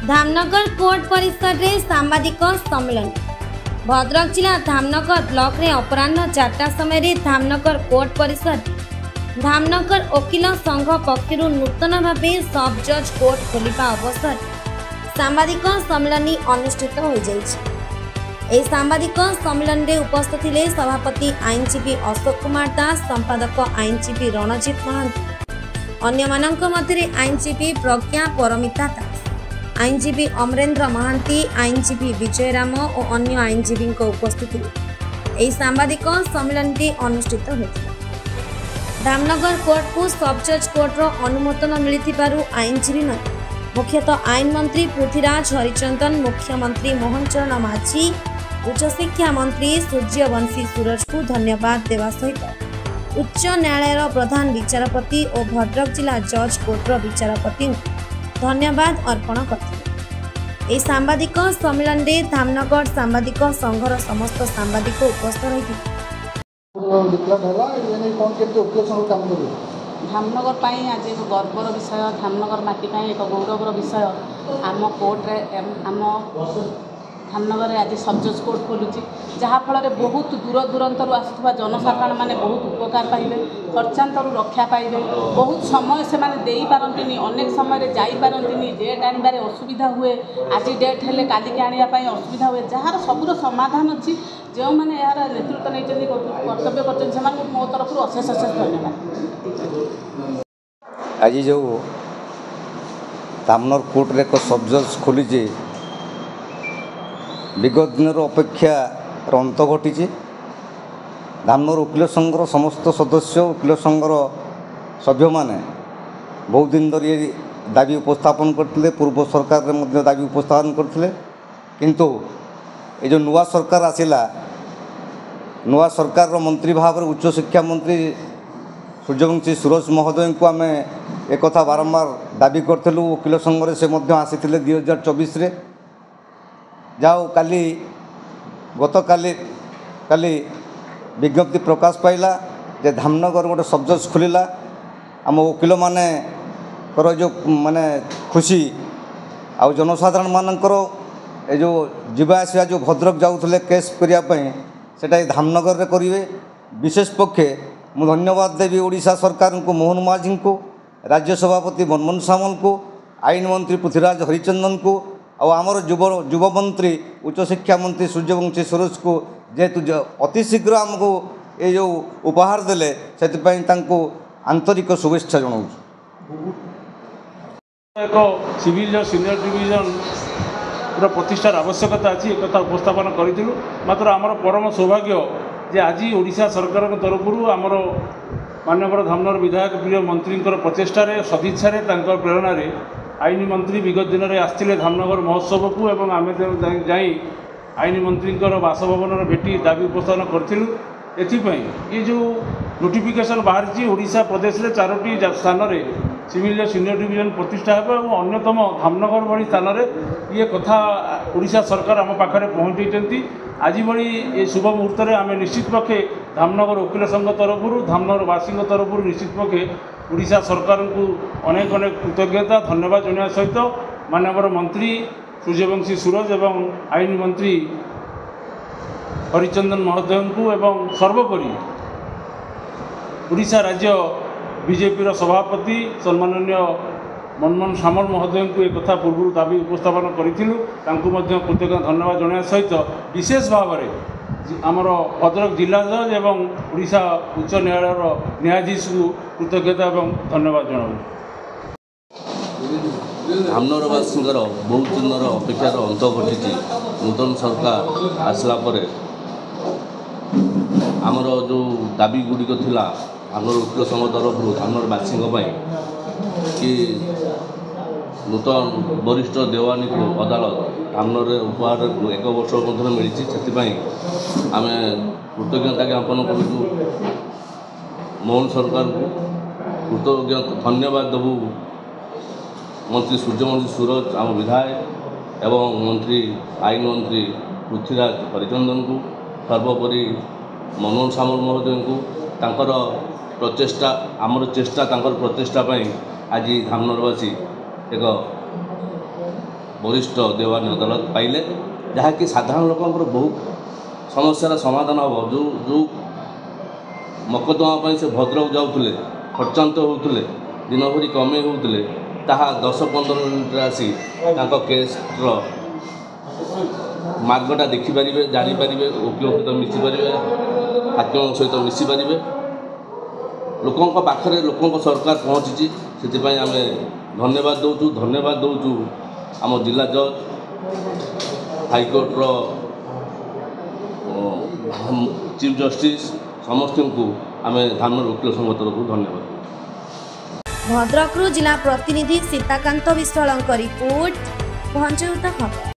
Dhamnagar court परिसर रे सांबादिक सम्मेलन। भद्रक जिला धामनगर ब्लॉक रे अपराह्न 4टा समय धामनगर कोर्ट परिसर धामनगर वकील संघ पक्षर नूतन भाव सब जज कोर्ट खोलिबा अवसर सांबादिक सम्मेलन अनुष्ठित हो जाइछि। ए सांबादिक सम्मेलन रे उपस्थित थे सभापति आईनजीवी अशोक कुमार दास, संपादक आईनजीवी रणजीत महांती, अन्य मानक मध्य आईनजीवी प्रज्ञा परमिता दास, आईनजीवी अमरेंद्र महांती, आईनजीवी विजयराम और अन्य आईनजीवी उपस्थित ए सांबादिक सम्मेलन अनुष्ठित होता। धामनगर कोर्ट को सब जज कोर्ट रो अनुमोदन मिलिथिबारु आईनजीवी नहीं मुख्यतः आईन मंत्री पृथ्वीराज हरिचंदन, मुख्यमंत्री मोहन चरण माझी, उच्च शिक्षा मंत्री सूर्यवंशी सूरज को धन्यवाद देवा सहित उच्च न्यायालय प्रधान विचारपति और भद्रक जिला जज कोर्ट विचारपति धन्यवाद अर्पण करते। सांबादिक सम्मेलन में धामनगर सांबादिक संघर समस्त सांबादिक उपस्थित रही। धामनगर आज एक गर्वर विषय, धामनगर माटी एक गौरवर विषय। आम कोर्टे आम धामनगर आज सब जज कोर्ट खोलुची, जहाँफल बहुत दूर दूरांतर आसुवा जनसाधारण मैंने बहुत उपकार पाइबे, खर्चांतर रक्षा पाइबे। बहुत समय से दे पारती, अनेक समय जापारती, डेट आनबार असुविधा हुए, आज डेट हेले कालिकी आने असुविधा हुए, जार सबूर समाधान अच्छी। जो मैंने यार नेतृत्व नहीं कर्तव्य कर मो तरफ अशेष अशेष धन्यवाद। आज जो धामनगर कोर्ट रे एक सब जज खोली विगत दिन अपेक्षा अंत घटी। धामनगर वकील संघर समस्त सदस्य वकील संघर सभ्य माने बहुत दिन धरी दाबी उपस्थापन करते, पूर्व सरकार में दाबी उपस्थापन करते, किंतु ये जो नुआ सरकार आसिला, नुआ सरकार मंत्री भाव में उच्च शिक्षा मंत्री सूर्यवंशी सूरज महोदय को आम एक बारंबार दाबी करूँ। वकील संघ से आसी 2024 रे जाओ काली गत काली विज्ञप्ति प्रकाश पाइला जे धामनगर गोटे सब जज खोलिला। आम वकील माने जो माने खुशी आ जनसाधारण मानकर ए जो जीवा आसवा जो भद्रक जाऊले केस करने सेटा धामनगर रे करिवे। विशेष पक्षे मु धन्यवाद देवी ओडिशा सरकार को, मोहन माझी को, राज्य सभापति मनमोहन सामल को, आईन मंत्री पृथ्वीराज हरिचंदन को और आमर युव मंत्री उच्च शिक्षा मंत्री सूर्यवंशी सूरज को जेहेतु अति शीघ्र आमको ये जो उपहार देले से आंतरिक शुभेच्छा जनाऊँ। एक सिविल सीनियर डिविजन पूरा प्रतिष्ठार आवश्यकता अच्छी एक उपस्थापन करूँ। मात्र आमर परम सौभाग्य जे आज ओडिशा सरकार तरफ आमर माननीय धामनगर विधायक प्रिय मंत्री प्रचेषार सदिच्छा प्रेरणा आईन मंत्री विगत दिन में आसते धामनगर महोत्सव को एवं आम जाई आईन मंत्री बासभवन भेटी दाबी उपस्थापन करूँ। एथिपाई ये जो नोटिफिकेशन बाहरी ओडिशा प्रदेश में 4टी स्थान में सिविल सीनियर डिविजन प्रतिष्ठा हो और अन्यतम धामनगर भली स्थान में ये कथा ओडिशा सरकार आम पाखे पहुँची। आज भली ये शुभ मुहूर्त में आम निश्चित पक्षे धामनगर वकील संघ तरफ धामनगरवासी तरफ निश्चित पक्षे ओडिशा सरकार को अनेक अनेक कृतज्ञता धन्यवाद जनाया सहित माननीय मंत्री सूर्यवंशी सूरज एवं आईन मंत्री हरिचंदन महोदय को एवं सर्वोपरि ओडिशा राज्य बीजेपी सभापति सम्माननीय मनमोहन सामल महोदय को एक कथा पूर्व दाबी उपस्थापन करूँ। कृतज्ञता धन्यवाद जनाया सहित विशेष भाव में आमर भद्रक जिला जज एवं ओडिशा उच्च न्यायालय न्यायाधीश को कृतज्ञता एवं धन्यवाद जनाऊँ। धामनगरवासी बहुत दिन अपेक्षार अंत घटी। नूतन सरकार आसला परे आमर जो दाबी गुड़िक थिला धामनगर वकील संघ तरफ धामनगरवासी कि नूतन वरिष्ठ देवानी को अदालत धामनगर उपहार 1 वर्ष मध्य मिली से आम कृतज्ञता ज्ञापन करूँ। मोहन सरकार को कृतज्ञता धन्यवाद देवु मंत्री सूर्यवंशी सूरज आम विधायक एवं मंत्री आईन मंत्री पृथ्वीराज हरिचंदन को सर्वोपरि मनमोहन सामल महोदय को तांकर प्रचेष्टा आमर चेष्टा तांकर प्रचेष्टा आज धामनगरवासी एक वरिष्ठ देवानी अदालत पाइले जहाँकि साधारण लोकंर बहुत समस्यार समाधान हम जो जो मकदमा से भद्रक जाऊे खर्चांत होते दिन भरी कमे होते 10-15 मिनट आसी केस्र मार्गटा देखिपारे जानीपारे वकील सहित मिसीपारे हाकिम सहित मिसीपारे लोकों पाखरे लोकों सरकार पहुँची से आम धन्यवाद दौचु आम जिला जज हाईकोर्टर चीफ जस्टिस समस्त को आम धामनगर वकील संघ तरफ धन्यवाद। भद्रकरू जिला प्रतिनिधि सीताकांत विश्वाल रिपोर्ट भंजयुता खबर।